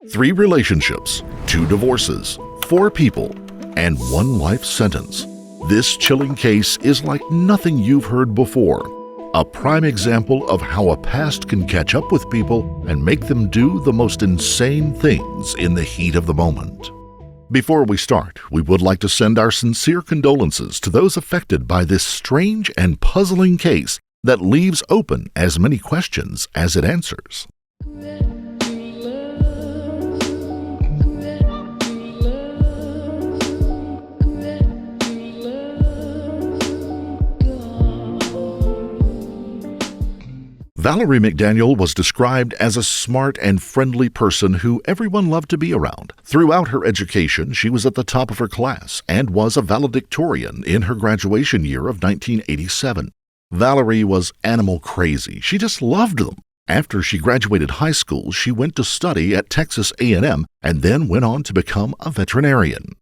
3 relationships, 2 divorces, 4 people, and 1 life sentence. This chilling case is like nothing you've heard before. A prime example of how a past can catch up with people and make them do the most insane things in the heat of the moment. Before we start, we would like to send our sincere condolences to those affected by this strange and puzzling case that leaves open as many questions as it answers. Valerie McDaniel was described as a smart and friendly person who everyone loved to be around. Throughout her education, she was at the top of her class and was a valedictorian in her graduation year of 1987. Valerie was animal crazy. She just loved them. After she graduated high school, she went to study at Texas A&M and then went on to become a veterinarian.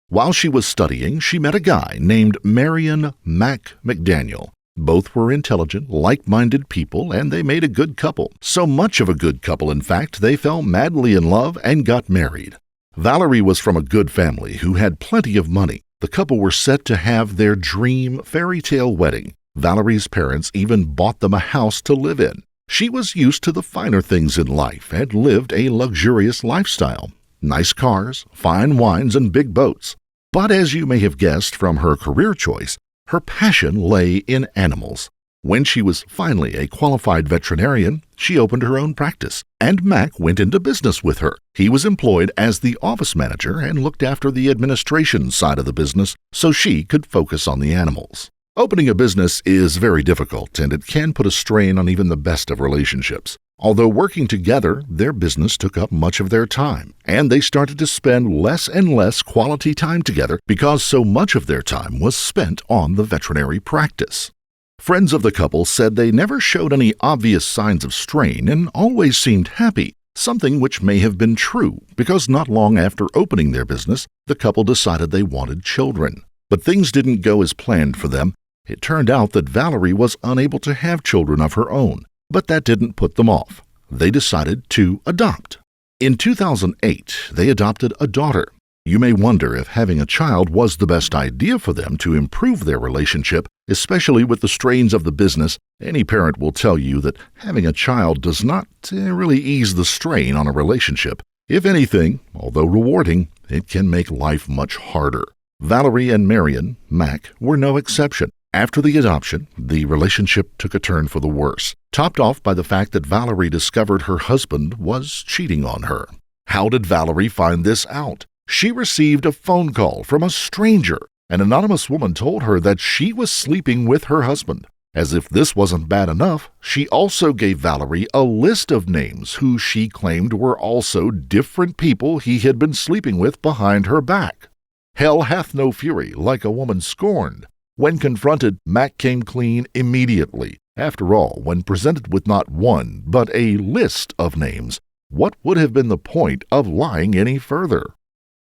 While she was studying, she met a guy named Marion Mac McDaniel. Both were intelligent, like-minded people, and they made a good couple. So much of a good couple, in fact, they fell madly in love and got married. Valerie was from a good family who had plenty of money. The couple were set to have their dream fairy tale wedding. Valerie's parents even bought them a house to live in. She was used to the finer things in life and lived a luxurious lifestyle. Nice cars, fine wines, and big boats. But as you may have guessed from her career choice, her passion lay in animals. When she was finally a qualified veterinarian, she opened her own practice, and Mac went into business with her. He was employed as the office manager and looked after the administration side of the business so she could focus on the animals. Opening a business is very difficult, and it can put a strain on even the best of relationships. Although working together, their business took up much of their time, and they started to spend less and less quality time together because so much of their time was spent on the veterinary practice. Friends of the couple said they never showed any obvious signs of strain and always seemed happy, something which may have been true because not long after opening their business, the couple decided they wanted children. But things didn't go as planned for them. It turned out that Valerie was unable to have children of her own. But that didn't put them off. They decided to adopt. In 2008, they adopted a daughter. You may wonder if having a child was the best idea for them to improve their relationship, especially with the strains of the business. Any parent will tell you that having a child does not really ease the strain on a relationship. If anything, although rewarding, it can make life much harder. Valerie and Marion Mac were no exception. After the adoption, the relationship took a turn for the worse, topped off by the fact that Valerie discovered her husband was cheating on her. How did Valerie find this out? She received a phone call from a stranger. An anonymous woman told her that she was sleeping with her husband. As if this wasn't bad enough, she also gave Valerie a list of names who she claimed were also different people he had been sleeping with behind her back. Hell hath no fury like a woman scorned. When confronted, Mac came clean immediately. After all, when presented with not one, but a list of names, what would have been the point of lying any further?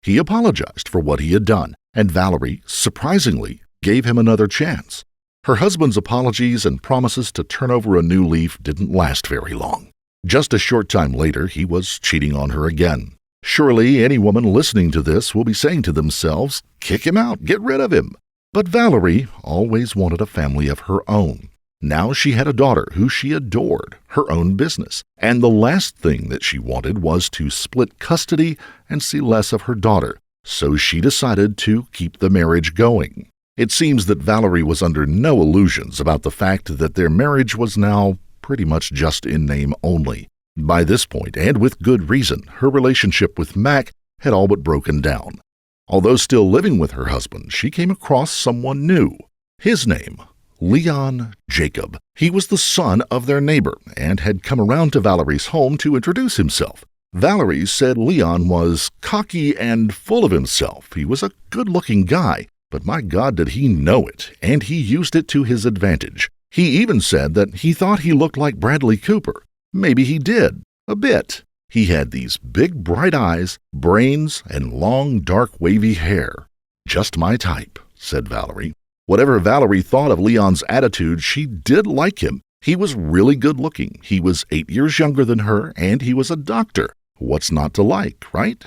He apologized for what he had done, and Valerie, surprisingly, gave him another chance. Her husband's apologies and promises to turn over a new leaf didn't last very long. Just a short time later, he was cheating on her again. Surely any woman listening to this will be saying to themselves, "Kick him out, get rid of him." But Valerie always wanted a family of her own. Now she had a daughter who she adored, her own business, and the last thing that she wanted was to split custody and see less of her daughter, so she decided to keep the marriage going. It seems that Valerie was under no illusions about the fact that their marriage was now pretty much just in name only. By this point, and with good reason, her relationship with Mac had all but broken down. Although still living with her husband, she came across someone new. His name, Leon Jacob. He was the son of their neighbor and had come around to Valerie's home to introduce himself. Valerie said Leon was cocky and full of himself. He was a good-looking guy, but my God did he know it, and he used it to his advantage. He even said that he thought he looked like Bradley Cooper. Maybe he did, a bit. He had these big, bright eyes, brains, and long, dark, wavy hair. Just my type, said Valerie. Whatever Valerie thought of Leon's attitude, she did like him. He was really good-looking. He was 8 years younger than her, and he was a doctor. What's not to like, right?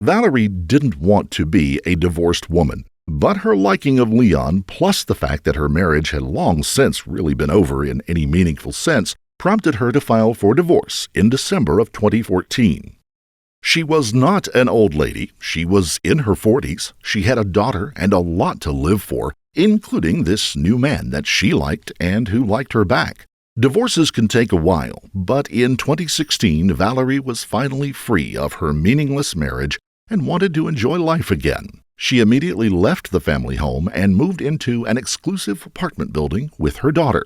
Valerie didn't want to be a divorced woman, but her liking of Leon, plus the fact that her marriage had long since really been over in any meaningful sense, prompted her to file for divorce in December of 2014. She was not an old lady. She was in her 40s. She had a daughter and a lot to live for, including this new man that she liked and who liked her back. Divorces can take a while, but in 2016, Valerie was finally free of her meaningless marriage and wanted to enjoy life again. She immediately left the family home and moved into an exclusive apartment building with her daughter.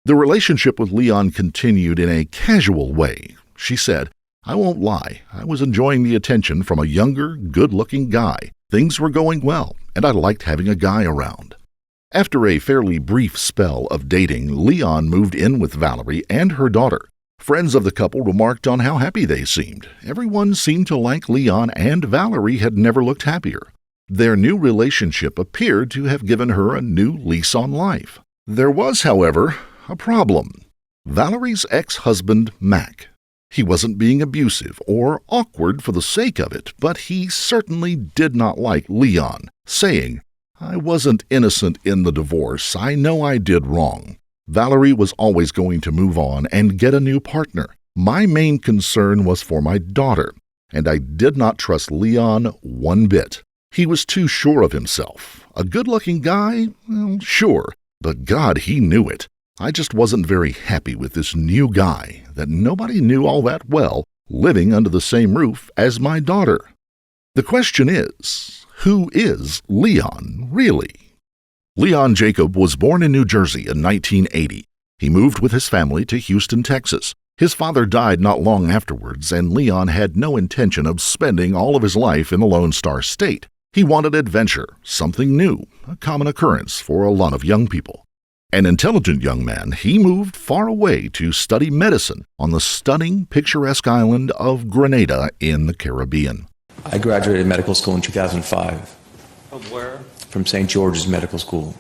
The relationship with Leon continued in a casual way. She said, "I won't lie, I was enjoying the attention from a younger, good-looking guy. Things were going well, and I liked having a guy around." After a fairly brief spell of dating, Leon moved in with Valerie and her daughter. Friends of the couple remarked on how happy they seemed. Everyone seemed to like Leon, and Valerie had never looked happier. Their new relationship appeared to have given her a new lease on life. There was, however, a problem. Valerie's ex-husband, Mac. He wasn't being abusive or awkward for the sake of it, but he certainly did not like Leon, saying, "I wasn't innocent in the divorce. I know I did wrong." Valerie was always going to move on and get a new partner. My main concern was for my daughter, and I did not trust Leon one bit. He was too sure of himself. A good-looking guy? Well, sure, but God, he knew it. I just wasn't very happy with this new guy that nobody knew all that well, living under the same roof as my daughter. The question is, who is Leon really? Leon Jacob was born in New Jersey in 1980. He moved with his family to Houston, Texas. His father died not long afterwards, and Leon had no intention of spending all of his life in the Lone Star State. He wanted adventure, something new, a common occurrence for a lot of young people. An intelligent young man, he moved far away to study medicine on the stunning, picturesque island of Grenada in the Caribbean. I graduated medical school in 2005. From where? From St. George's Medical School.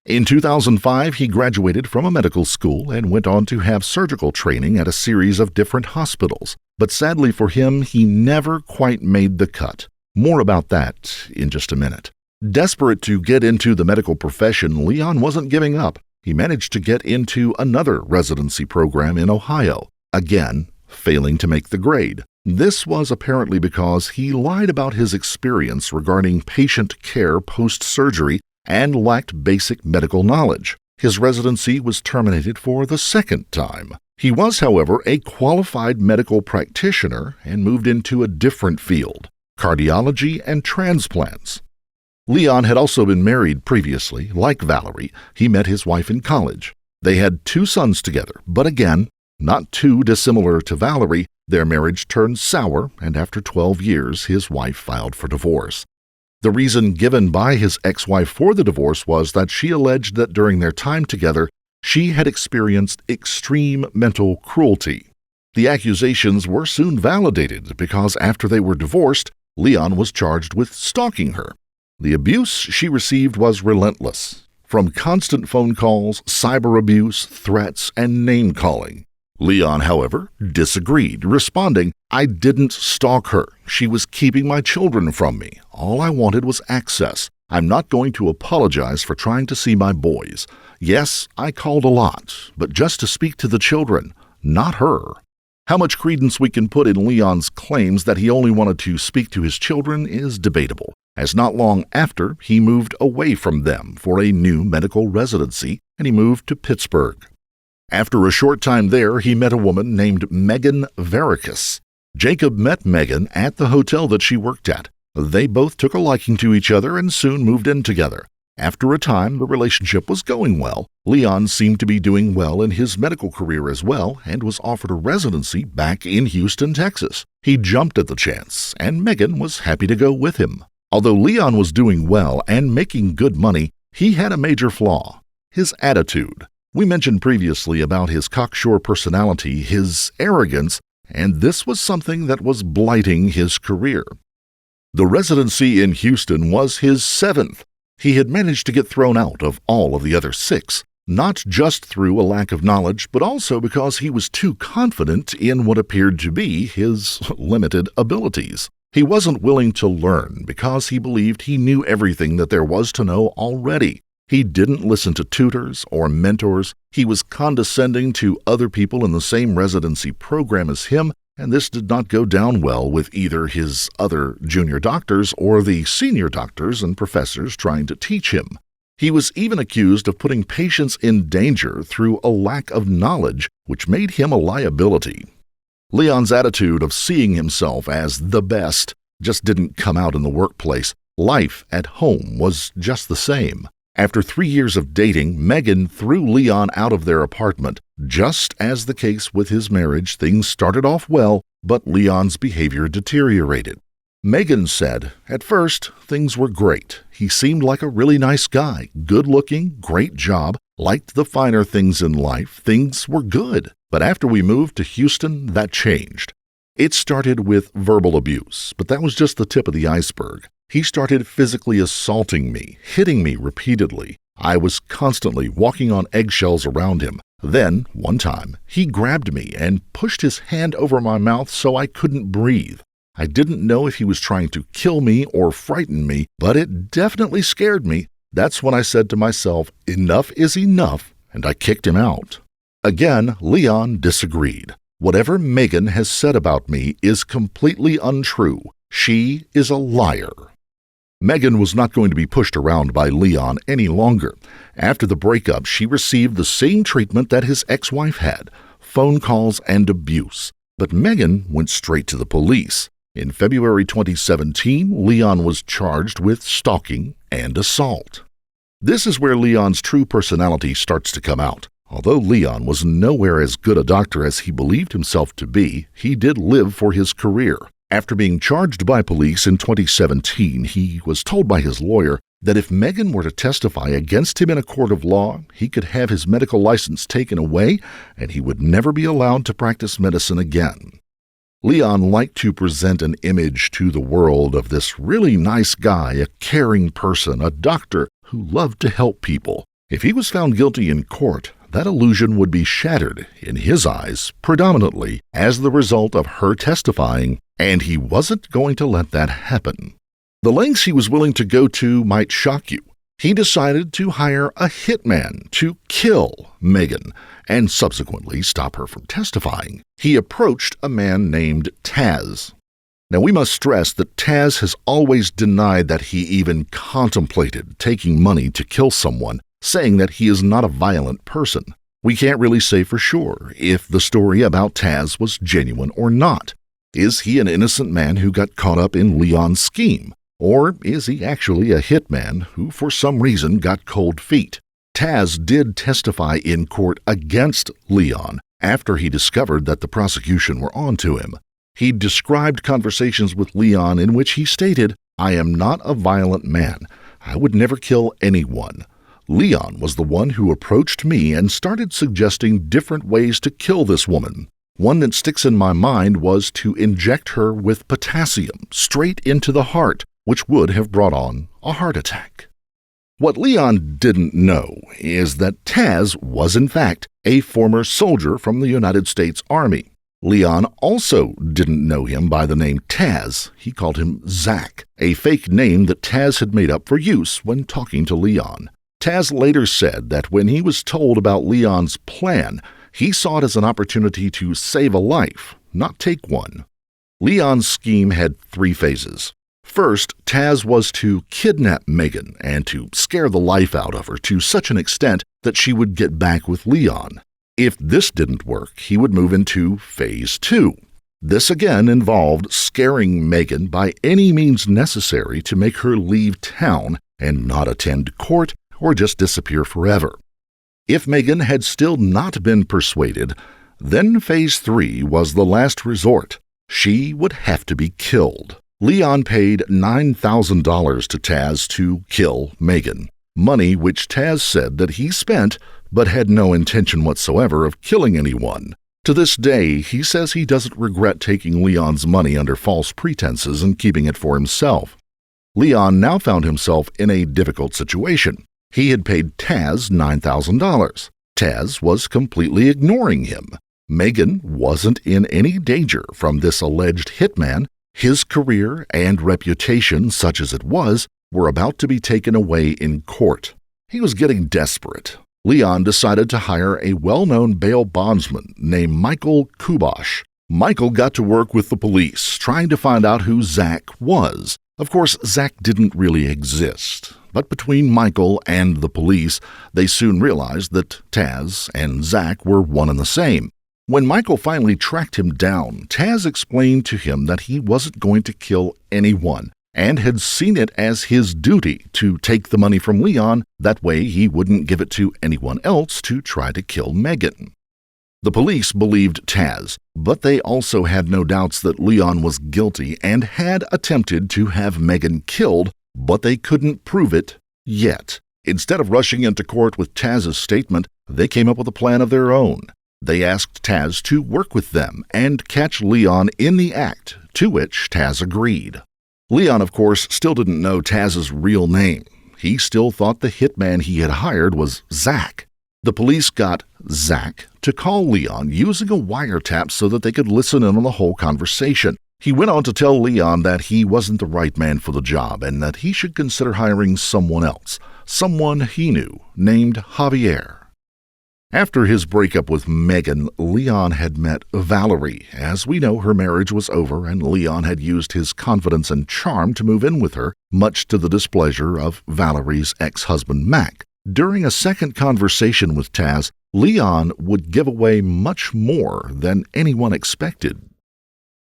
In 2005, he graduated from a medical school and went on to have surgical training at a series of different hospitals. But sadly for him, he never quite made the cut. More about that in just a minute. Desperate to get into the medical profession, Leon wasn't giving up. He managed to get into another residency program in Ohio, again, failing to make the grade. This was apparently because he lied about his experience regarding patient care post-surgery and lacked basic medical knowledge. His residency was terminated for the second time. He was, however, a qualified medical practitioner and moved into a different field, cardiology and transplants. Leon had also been married previously. Like Valerie, he met his wife in college. They had 2 sons together, but again, not too dissimilar to Valerie, their marriage turned sour, and after 12 years, his wife filed for divorce. The reason given by his ex-wife for the divorce was that she alleged that during their time together, she had experienced extreme mental cruelty. The accusations were soon validated because after they were divorced, Leon was charged with stalking her. The abuse she received was relentless, from constant phone calls, cyber abuse, threats, and name-calling. Leon, however, disagreed, responding, "I didn't stalk her. She was keeping my children from me. All I wanted was access. I'm not going to apologize for trying to see my boys. Yes, I called a lot, but just to speak to the children, not her." How much credence we can put in Leon's claims that he only wanted to speak to his children is debatable, as not long after he moved away from them for a new medical residency, and he moved to Pittsburgh. After a short time there, he met a woman named Megan Veracus. Jacob met Megan at the hotel that she worked at. They both took a liking to each other and soon moved in together. After a time, the relationship was going well. Leon seemed to be doing well in his medical career as well and was offered a residency back in Houston, Texas. He jumped at the chance, and Megan was happy to go with him. Although Leon was doing well and making good money, he had a major flaw: his attitude. We mentioned previously about his cocksure personality, his arrogance, and this was something that was blighting his career. The residency in Houston was his 7th. He had managed to get thrown out of all of the other 6. not just through a lack of knowledge, but also because he was too confident in what appeared to be his limited abilities. He wasn't willing to learn because he believed he knew everything that there was to know already. He didn't listen to tutors or mentors. He was condescending to other people in the same residency program as him, and this did not go down well with either his other junior doctors or the senior doctors and professors trying to teach him. He was even accused of putting patients in danger through a lack of knowledge, which made him a liability. Leon's attitude of seeing himself as the best just didn't come out in the workplace. Life at home was just the same. After 3 years of dating, Megan threw Leon out of their apartment. Just as the case with his marriage, things started off well, but Leon's behavior deteriorated. Megan said, "At first, things were great. He seemed like a really nice guy, good-looking, great job, liked the finer things in life. Things were good. But after we moved to Houston, that changed. It started with verbal abuse, but that was just the tip of the iceberg. He started physically assaulting me, hitting me repeatedly. I was constantly walking on eggshells around him. Then, one time, he grabbed me and pushed his hand over my mouth so I couldn't breathe. I didn't know if he was trying to kill me or frighten me, but it definitely scared me. That's when I said to myself, enough is enough, and I kicked him out." Again, Leon disagreed. "Whatever Megan has said about me is completely untrue. She is a liar." Megan was not going to be pushed around by Leon any longer. After the breakup, she received the same treatment that his ex-wife had, phone calls and abuse. But Megan went straight to the police. In February 2017, Leon was charged with stalking and assault. This is where Leon's true personality starts to come out. Although Leon was nowhere as good a doctor as he believed himself to be, he did live for his career. After being charged by police in 2017, he was told by his lawyer that if Megan were to testify against him in a court of law, he could have his medical license taken away and he would never be allowed to practice medicine again. Leon liked to present an image to the world of this really nice guy, a caring person, a doctor who loved to help people. If he was found guilty in court, that illusion would be shattered, in his eyes, predominantly as the result of her testifying, and he wasn't going to let that happen. The lengths he was willing to go to might shock you. He decided to hire a hitman to kill Megan and subsequently stop her from testifying. He approached a man named Taz. Now, we must stress that Taz has always denied that he even contemplated taking money to kill someone, saying that he is not a violent person. We can't really say for sure if the story about Taz was genuine or not. Is he an innocent man who got caught up in Leon's scheme? Or is he actually a hitman who for some reason got cold feet? Taz did testify in court against Leon after he discovered that the prosecution were on to him. He described conversations with Leon in which he stated, "I am not a violent man. I would never kill anyone. Leon was the one who approached me and started suggesting different ways to kill this woman. One that sticks in my mind was to inject her with potassium straight into the heart, which would have brought on a heart attack." What Leon didn't know is that Taz was in fact a former soldier from the United States Army. Leon also didn't know him by the name Taz. He called him Zach, a fake name that Taz had made up for use when talking to Leon. Taz later said that when he was told about Leon's plan, he saw it as an opportunity to save a life, not take one. Leon's scheme had 3 phases. First, Taz was to kidnap Megan and to scare the life out of her to such an extent that she would get back with Leon. If this didn't work, he would move into phase 2. This again involved scaring Megan by any means necessary to make her leave town and not attend court or just disappear forever. If Megan had still not been persuaded, then phase 3 was the last resort. She would have to be killed. Leon paid $9,000 to Taz to kill Megan, money which Taz said that he spent but had no intention whatsoever of killing anyone. To this day, he says he doesn't regret taking Leon's money under false pretenses and keeping it for himself. Leon now found himself in a difficult situation. He had paid Taz $9,000. Taz was completely ignoring him. Megan wasn't in any danger from this alleged hitman. His career and reputation, such as it was, were about to be taken away in court. He was getting desperate. Leon decided to hire a well-known bail bondsman named Michael Kubosh. Michael got to work with the police, trying to find out who Zach was. Of course, Zach didn't really exist. But between Michael and the police, they soon realized that Taz and Zach were one and the same. When Michael finally tracked him down, Taz explained to him that he wasn't going to kill anyone and had seen it as his duty to take the money from Leon. That way he wouldn't give it to anyone else to try to kill Megan. The police believed Taz, but they also had no doubts that Leon was guilty and had attempted to have Megan killed, but they couldn't prove it yet. Instead of rushing into court with Taz's statement, they came up with a plan of their own. They asked Taz to work with them and catch Leon in the act, to which Taz agreed. Leon, of course, still didn't know Taz's real name. He still thought the hitman he had hired was Zach. The police got Zach to call Leon using a wiretap so that they could listen in on the whole conversation. He went on to tell Leon that he wasn't the right man for the job and that he should consider hiring someone else, someone he knew, named Javier. After his breakup with Megan, Leon had met Valerie. As we know, her marriage was over, and Leon had used his confidence and charm to move in with her, much to the displeasure of Valerie's ex-husband, Mac. During a second conversation with Taz, Leon would give away much more than anyone expected.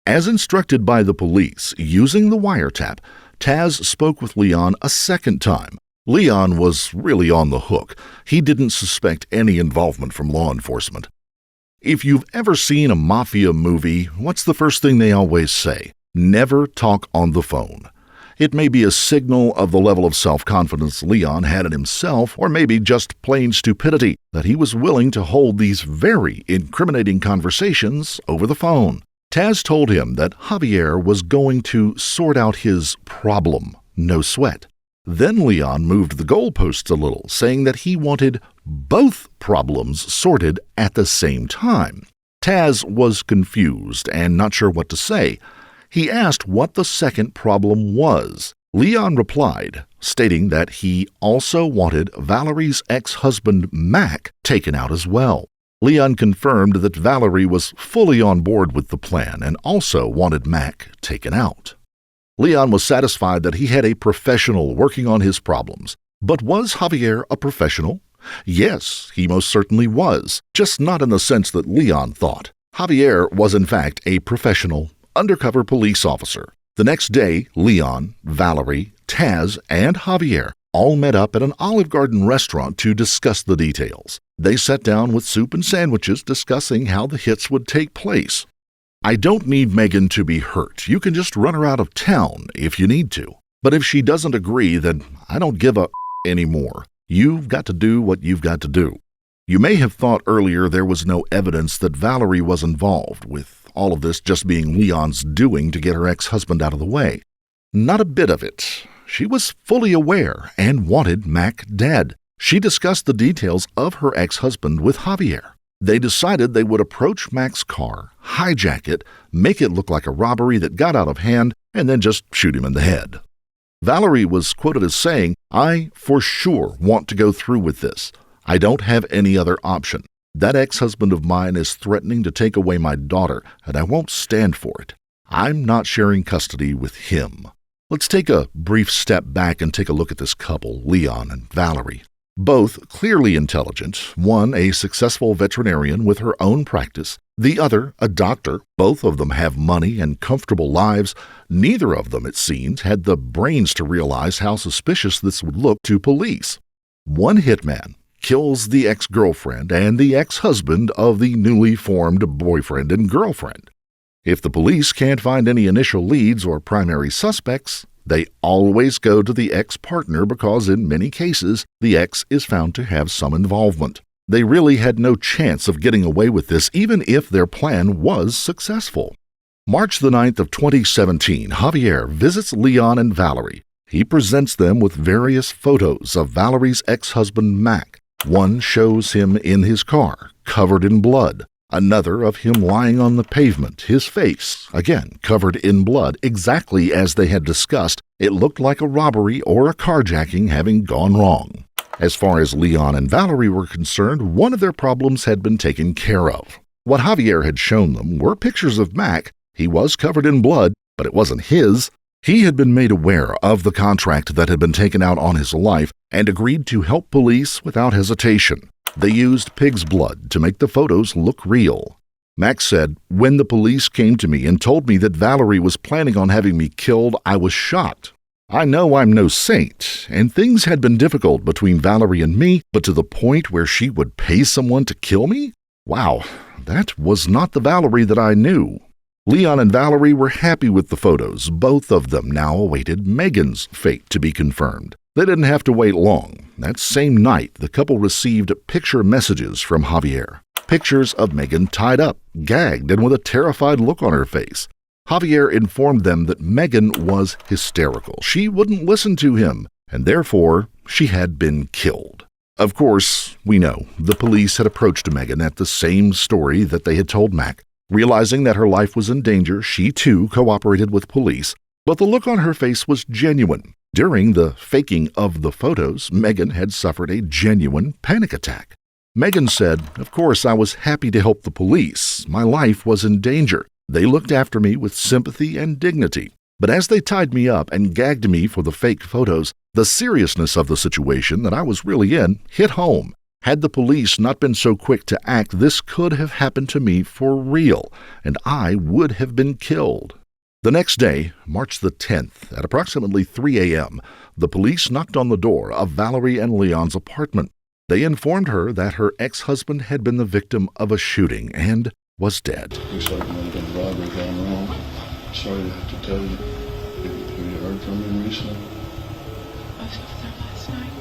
As instructed by the police, using the wiretap, Taz spoke with Leon a second time. Leon was really on the hook. He didn't suspect any involvement from law enforcement. If you've ever seen a mafia movie, what's the first thing they always say? Never talk on the phone. It may be a signal of the level of self-confidence Leon had in himself, or maybe just plain stupidity that he was willing to hold these very incriminating conversations over the phone. Taz told him that Javier was going to sort out his problem, no sweat. Then Leon moved the goalposts a little, saying that he wanted both problems sorted at the same time. Taz was confused and not sure what to say. He asked what the second problem was. Leon replied, stating that he also wanted Valerie's ex-husband Mac taken out as well. Leon confirmed that Valerie was fully on board with the plan and also wanted Mac taken out. Leon was satisfied that he had a professional working on his problems. But was Javier a professional? Yes, he most certainly was, just not in the sense that Leon thought. Javier was in fact a professional undercover police officer. The next day, Leon, Valerie, Taz, and Javier all met up at an Olive Garden restaurant to discuss the details. They sat down with soup and sandwiches discussing how the hits would take place. I don't need Megan to be hurt. You can just run her out of town if you need to. But if she doesn't agree, then I don't give a anymore. You've got to do what you've got to do. You may have thought earlier there was no evidence that Valerie was involved, with all of this just being Leon's doing to get her ex-husband out of the way. Not a bit of it. She was fully aware and wanted Mac dead. She discussed the details of her ex-husband with Javier. They decided they would approach Mac's car, hijack it, make it look like a robbery that got out of hand, and then just shoot him in the head. Valerie was quoted as saying, "I for sure want to go through with this. I don't have any other option. That ex-husband of mine is threatening to take away my daughter, and I won't stand for it. I'm not sharing custody with him." Let's take a brief step back and take a look at this couple, Leon and Valerie. Both clearly intelligent, one a successful veterinarian with her own practice, the other a doctor. Both of them have money and comfortable lives. Neither of them, it seems, had the brains to realize how suspicious this would look to police. One hitman kills the ex-girlfriend and the ex-husband of the newly formed boyfriend and girlfriend. If the police can't find any initial leads or primary suspects, they always go to the ex-partner because in many cases, the ex is found to have some involvement. They really had no chance of getting away with this even if their plan was successful. March the 9th of 2017, Javier visits Leon and Valerie. He presents them with various photos of Valerie's ex-husband Mac. One shows him in his car, covered in blood. Another of him lying on the pavement, his face, again, covered in blood, exactly as they had discussed. It looked like a robbery or a carjacking having gone wrong. As far as Leon and Valerie were concerned, one of their problems had been taken care of. What Javier had shown them were pictures of Mac. He was covered in blood, but it wasn't his. He had been made aware of the contract that had been taken out on his life and agreed to help police without hesitation. They used pig's blood to make the photos look real. Mac said, "When the police came to me and told me that Valerie was planning on having me killed, I was shocked. I know I'm no saint, and things had been difficult between Valerie and me, but to the point where she would pay someone to kill me? Wow, that was not the Valerie that I knew." Leon and Valerie were happy with the photos. Both of them now awaited Megan's fate to be confirmed. They didn't have to wait long. That same night, the couple received picture messages from Javier. Pictures of Megan tied up, gagged, and with a terrified look on her face. Javier informed them that Megan was hysterical. She wouldn't listen to him, and therefore she had been killed. Of course, we know the police had approached Megan at the same story that they had told Mac. Realizing that her life was in danger, she too cooperated with police, but the look on her face was genuine. During the faking of the photos, Megan had suffered a genuine panic attack. Megan said, "Of course, I was happy to help the police. My life was in danger. They looked after me with sympathy and dignity. But as they tied me up and gagged me for the fake photos, the seriousness of the situation that I was really in hit home. Had the police not been so quick to act, this could have happened to me for real, and I would have been killed." The next day, March the 10th, at approximately 3 a.m., the police knocked on the door of Valerie and Leon's apartment. They informed her that her ex-husband had been the victim of a shooting and was dead. Looks like might have been a robbery gone wrong. Sorry to have to tell you. Have you heard from him recently? I was over there last night.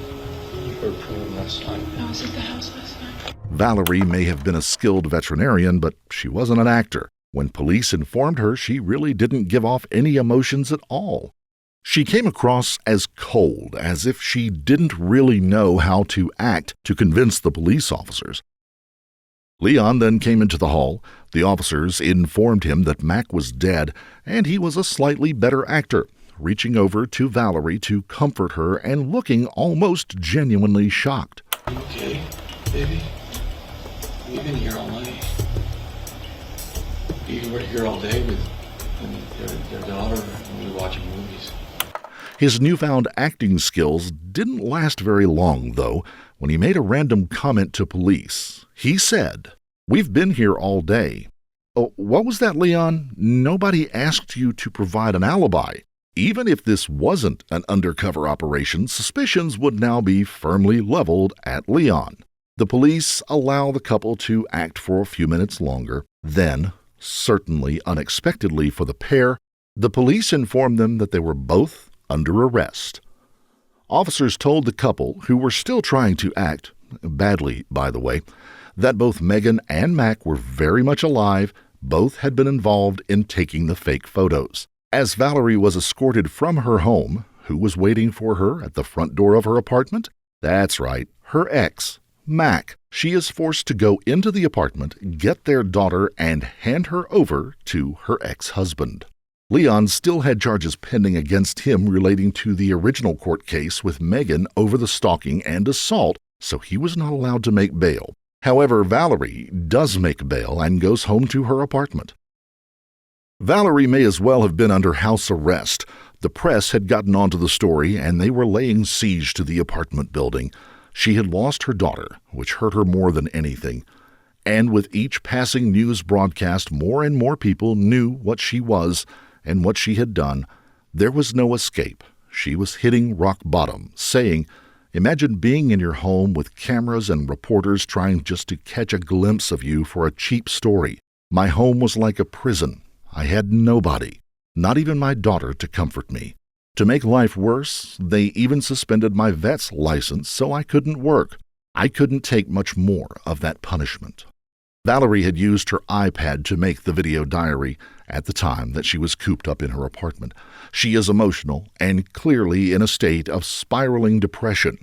You heard from him last night? I was at the house last night. Valerie may have been a skilled veterinarian, but she wasn't an actor. When police informed her, she really didn't give off any emotions at all. She came across as cold, as if she didn't really know how to act to convince the police officers. Leon then came into the hall. The officers informed him that Mac was dead, and he was a slightly better actor, reaching over to Valerie to comfort her and looking almost genuinely shocked. You okay, baby? You've been here all night. You were here all day with their daughter and we were watching movies. His newfound acting skills didn't last very long, though, when he made a random comment to police. He said, "We've been here all day." "Oh, what was that, Leon? Nobody asked you to provide an alibi." Even if this wasn't an undercover operation, suspicions would now be firmly leveled at Leon. The police allow the couple to act for a few minutes longer. Then, certainly unexpectedly for the pair, the police informed them that they were both under arrest. Officers told the couple, who were still trying to act, badly by the way, that both Megan and Mac were very much alive. Both had been involved in taking the fake photos. As Valerie was escorted from her home, who was waiting for her at the front door of her apartment? That's right, her ex, Mac. She is forced to go into the apartment, get their daughter, and hand her over to her ex-husband. Leon still had charges pending against him relating to the original court case with Megan over the stalking and assault, so he was not allowed to make bail. However, Valerie does make bail and goes home to her apartment. Valerie may as well have been under house arrest. The press had gotten onto the story, and they were laying siege to the apartment building. She had lost her daughter, which hurt her more than anything. And with each passing news broadcast, more and more people knew what she was and what she had done. There was no escape. She was hitting rock bottom, saying, "Imagine being in your home with cameras and reporters trying just to catch a glimpse of you for a cheap story. My home was like a prison. I had nobody, not even my daughter, to comfort me. To make life worse, they even suspended my vet's license so I couldn't work. I couldn't take much more of that punishment." Valerie had used her iPad to make the video diary at the time that she was cooped up in her apartment. She is emotional and clearly in a state of spiraling depression.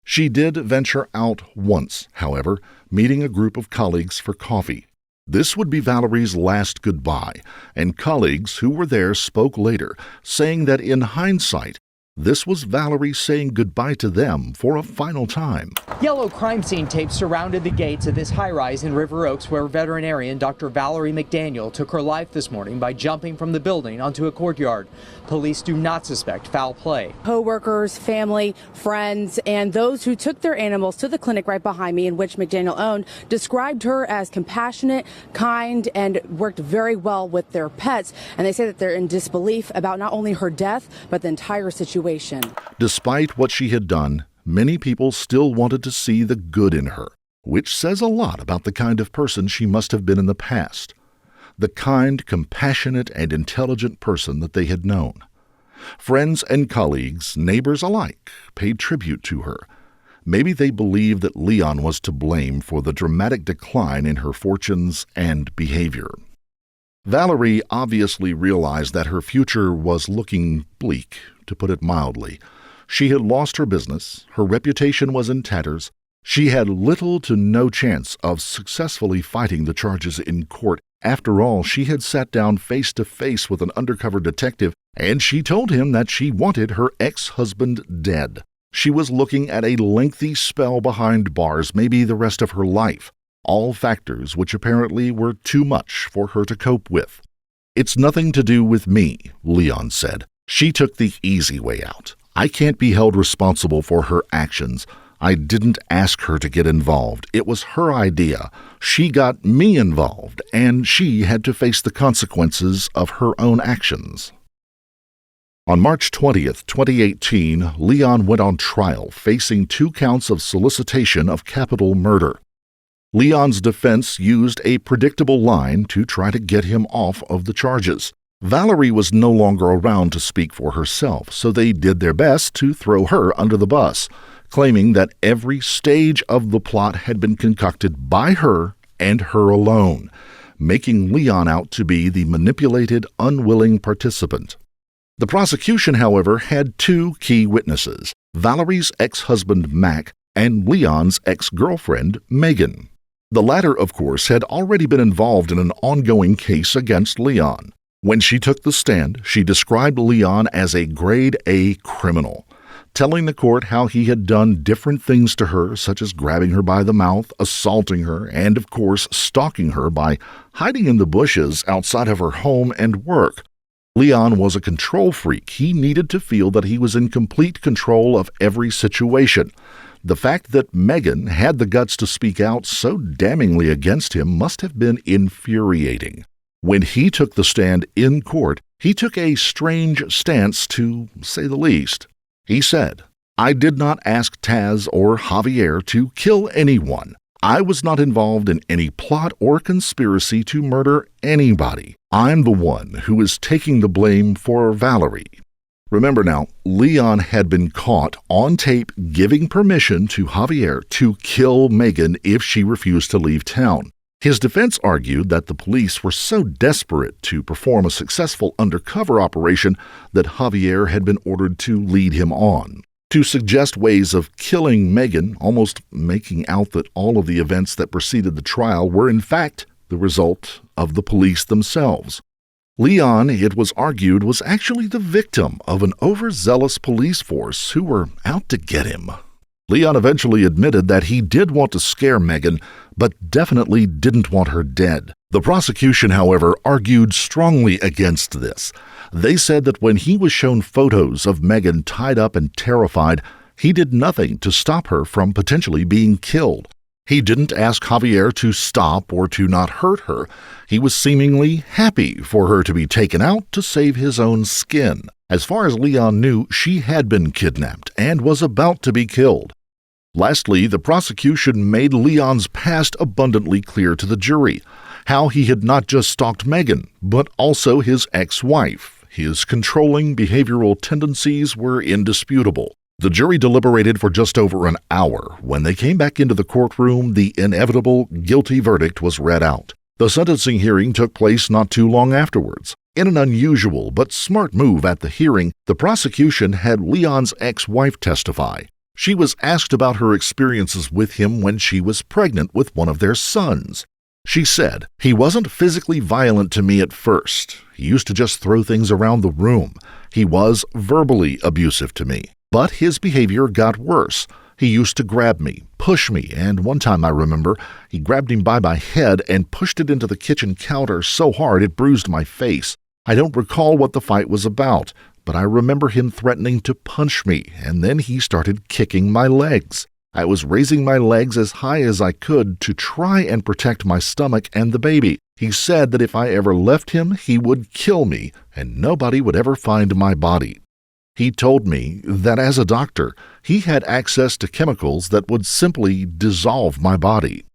She did venture out once, however, meeting a group of colleagues for coffee. This would be Valerie's last goodbye, and colleagues who were there spoke later, saying that in hindsight, this was Valerie saying goodbye to them for a final time. Yellow crime scene tape surrounded the gates of this high-rise in River Oaks where veterinarian Dr. Valerie McDaniel took her life this morning by jumping from the building onto a courtyard. Police do not suspect foul play. Co-workers, family, friends, and those who took their animals to the clinic right behind me, in which McDaniel owned, described her as compassionate, kind, and worked very well with their pets. And they say that they're in disbelief about not only her death, but the entire situation. Despite what she had done, many people still wanted to see the good in her, which says a lot about the kind of person she must have been in the past. The kind, compassionate, and intelligent person that they had known. Friends and colleagues, neighbors alike, paid tribute to her. Maybe they believed that Leon was to blame for the dramatic decline in her fortunes and behavior. Valerie obviously realized that her future was looking bleak, to put it mildly. She had lost her business, her reputation was in tatters, she had little to no chance of successfully fighting the charges in court. After all, she had sat down face to face with an undercover detective, and she told him that she wanted her ex-husband dead. She was looking at a lengthy spell behind bars, maybe the rest of her life. All factors which apparently were too much for her to cope with. "It's nothing to do with me," Leon said. "She took the easy way out. I can't be held responsible for her actions. I didn't ask her to get involved. It was her idea. She got me involved, and she had to face the consequences of her own actions." On March 20th, 2018, Leon went on trial, facing 2 counts of solicitation of capital murder. Leon's defense used a predictable line to try to get him off of the charges. Valerie was no longer around to speak for herself, so they did their best to throw her under the bus, claiming that every stage of the plot had been concocted by her and her alone, making Leon out to be the manipulated, unwilling participant. The prosecution, however, had 2 key witnesses, Valerie's ex-husband Mac and Leon's ex-girlfriend Megan. The latter, of course, had already been involved in an ongoing case against Leon. When she took the stand, she described Leon as a grade A criminal, telling the court how he had done different things to her, such as grabbing her by the mouth, assaulting her, and, of course, stalking her by hiding in the bushes outside of her home and work. Leon was a control freak. He needed to feel that he was in complete control of every situation. The fact that Megan had the guts to speak out so damningly against him must have been infuriating. When he took the stand in court, he took a strange stance, to say the least. He said, "I did not ask Taz or Javier to kill anyone. I was not involved in any plot or conspiracy to murder anybody. I'm the one who is taking the blame for Valerie." Remember now, Leon had been caught on tape giving permission to Javier to kill Megan if she refused to leave town. His defense argued that the police were so desperate to perform a successful undercover operation that Javier had been ordered to lead him on. To suggest ways of killing Megan, almost making out that all of the events that preceded the trial were in fact the result of the police themselves. Leon, it was argued, was actually the victim of an overzealous police force who were out to get him. Leon eventually admitted that he did want to scare Megan, but definitely didn't want her dead. The prosecution, however, argued strongly against this. They said that when he was shown photos of Megan tied up and terrified, he did nothing to stop her from potentially being killed. He didn't ask Javier to stop or to not hurt her. He was seemingly happy for her to be taken out to save his own skin. As far as Leon knew, she had been kidnapped and was about to be killed. Lastly, the prosecution made Leon's past abundantly clear to the jury, how he had not just stalked Megan, but also his ex-wife. His controlling behavioral tendencies were indisputable. The jury deliberated for just over an hour. When they came back into the courtroom, the inevitable guilty verdict was read out. The sentencing hearing took place not too long afterwards. In an unusual but smart move at the hearing, the prosecution had Leon's ex-wife testify. She was asked about her experiences with him when she was pregnant with one of their sons. She said, "He wasn't physically violent to me at first. He used to just throw things around the room. He was verbally abusive to me. But his behavior got worse. He used to grab me, push me, and one time I remember, he grabbed him by my head and pushed it into the kitchen counter so hard it bruised my face. I don't recall what the fight was about, but I remember him threatening to punch me, and then he started kicking my legs. I was raising my legs as high as I could to try and protect my stomach and the baby. He said that if I ever left him, he would kill me, and nobody would ever find my body. He told me that as a doctor, he had access to chemicals that would simply dissolve my body."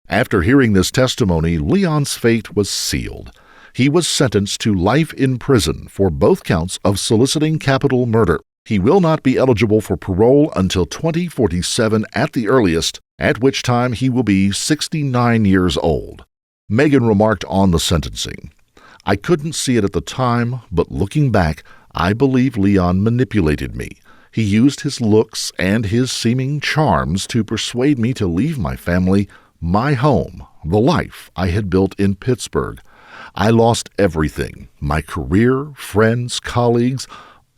After hearing this testimony, Leon's fate was sealed. He was sentenced to life in prison for both counts of soliciting capital murder. He will not be eligible for parole until 2047 at the earliest, at which time he will be 69 years old. Megan remarked on the sentencing, "I couldn't see it at the time, but looking back, I believe Leon manipulated me. He used his looks and his seeming charms to persuade me to leave my family, my home, the life I had built in Pittsburgh. I lost everything, my career, friends, colleagues,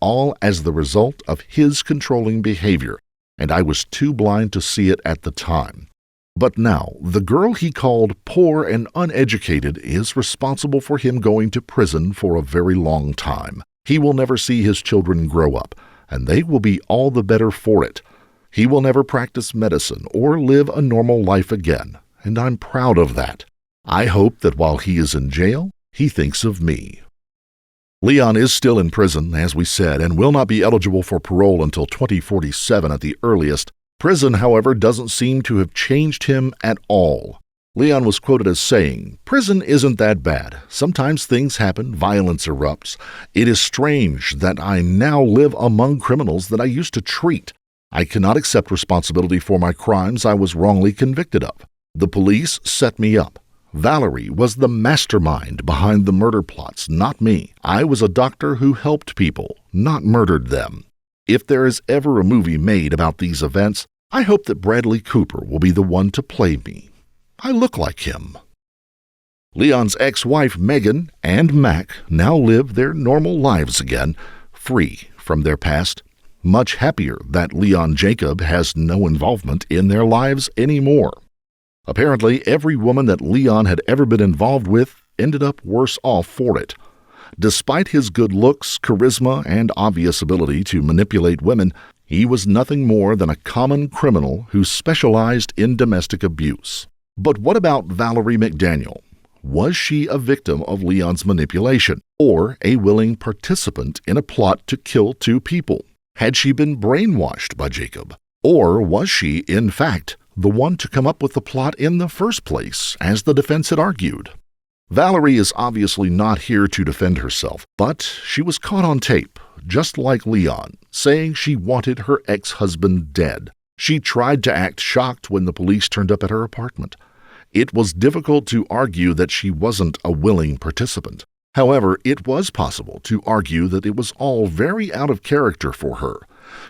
all as the result of his controlling behavior, and I was too blind to see it at the time. But now, the girl he called poor and uneducated is responsible for him going to prison for a very long time. He will never see his children grow up, and they will be all the better for it. He will never practice medicine or live a normal life again, and I'm proud of that. I hope that while he is in jail, he thinks of me." Leon is still in prison, as we said, and will not be eligible for parole until 2047 at the earliest. Prison, however, doesn't seem to have changed him at all. Leon was quoted as saying, "Prison isn't that bad. Sometimes things happen, violence erupts. It is strange that I now live among criminals that I used to treat. I cannot accept responsibility for my crimes I was wrongly convicted of. The police set me up. Valerie was the mastermind behind the murder plots, not me. I was a doctor who helped people, not murdered them. If there is ever a movie made about these events, I hope that Bradley Cooper will be the one to play me. I look like him." Leon's ex-wife Megan and Mac now live their normal lives again, free from their past, much happier that Leon Jacob has no involvement in their lives anymore. Apparently, every woman that Leon had ever been involved with ended up worse off for it. Despite his good looks, charisma, and obvious ability to manipulate women, he was nothing more than a common criminal who specialized in domestic abuse. But what about Valerie McDaniel? Was she a victim of Leon's manipulation, or a willing participant in a plot to kill two people? Had she been brainwashed by Jacob? Or was she, in fact, the one to come up with the plot in the first place, as the defense had argued? Valerie is obviously not here to defend herself, but she was caught on tape, just like Leon, saying she wanted her ex-husband dead. She tried to act shocked when the police turned up at her apartment. It was difficult to argue that she wasn't a willing participant. However, it was possible to argue that it was all very out of character for her.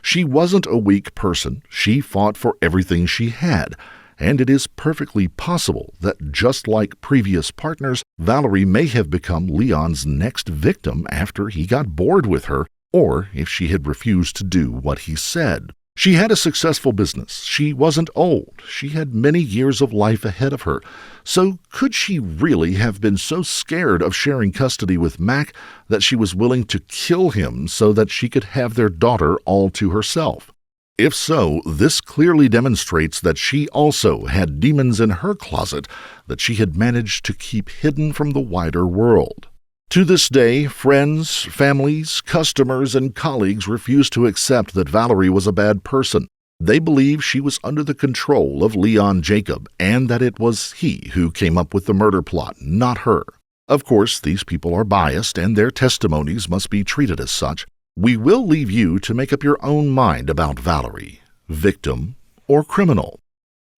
She wasn't a weak person. She fought for everything she had. And it is perfectly possible that, just like previous partners, Valerie may have become Leon's next victim after he got bored with her, or if she had refused to do what he said. She had a successful business. She wasn't old. She had many years of life ahead of her. So could she really have been so scared of sharing custody with Mac that she was willing to kill him so that she could have their daughter all to herself? If so, this clearly demonstrates that she also had demons in her closet that she had managed to keep hidden from the wider world. To this day, friends, families, customers, and colleagues refuse to accept that Valerie was a bad person. They believe she was under the control of Leon Jacob and that it was he who came up with the murder plot, not her. Of course, these people are biased and their testimonies must be treated as such. We will leave you to make up your own mind about Valerie, victim or criminal.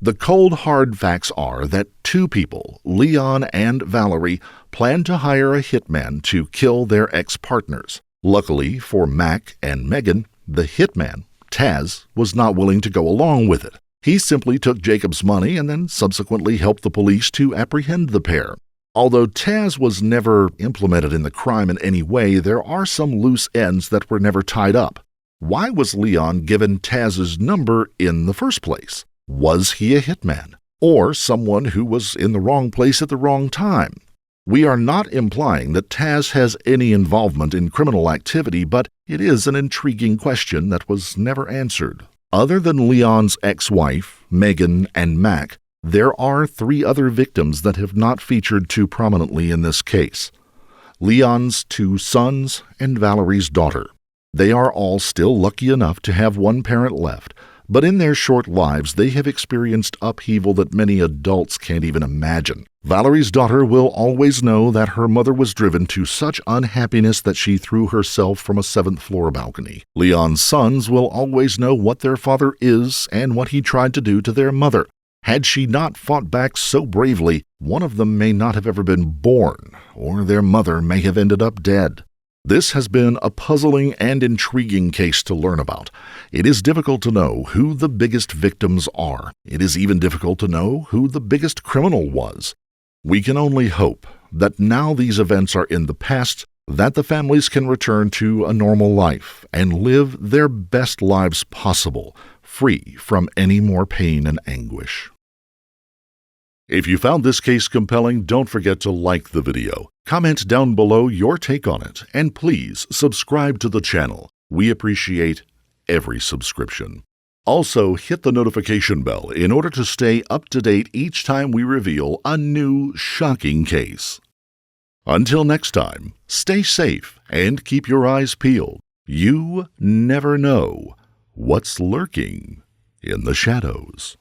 The cold, hard facts are that two people, Leon and Valerie, planned to hire a hitman to kill their ex-partners. Luckily for Mac and Megan, the hitman, Taz, was not willing to go along with it. He simply took Jacob's money and then subsequently helped the police to apprehend the pair. Although Taz was never implemented in the crime in any way, there are some loose ends that were never tied up. Why was Leon given Taz's number in the first place? Was he a hitman, or someone who was in the wrong place at the wrong time? We are not implying that Taz has any involvement in criminal activity, but it is an intriguing question that was never answered. Other than Leon's ex-wife, Megan, and Mac, there are 3 other victims that have not featured too prominently in this case: Leon's 2 sons and Valerie's daughter. They are all still lucky enough to have one parent left, but in their short lives they have experienced upheaval that many adults can't even imagine. Valerie's daughter will always know that her mother was driven to such unhappiness that she threw herself from a 7th-floor balcony. Leon's sons will always know what their father is and what he tried to do to their mother. Had she not fought back so bravely, one of them may not have ever been born, or their mother may have ended up dead. This has been a puzzling and intriguing case to learn about. It is difficult to know who the biggest victims are. It is even difficult to know who the biggest criminal was. We can only hope that now these events are in the past, that the families can return to a normal life and live their best lives possible, free from any more pain and anguish. If you found this case compelling, don't forget to like the video, comment down below your take on it, and please subscribe to the channel. We appreciate every subscription. Also, hit the notification bell in order to stay up to date each time we reveal a new shocking case. Until next time, stay safe and keep your eyes peeled. You never know what's lurking in the shadows.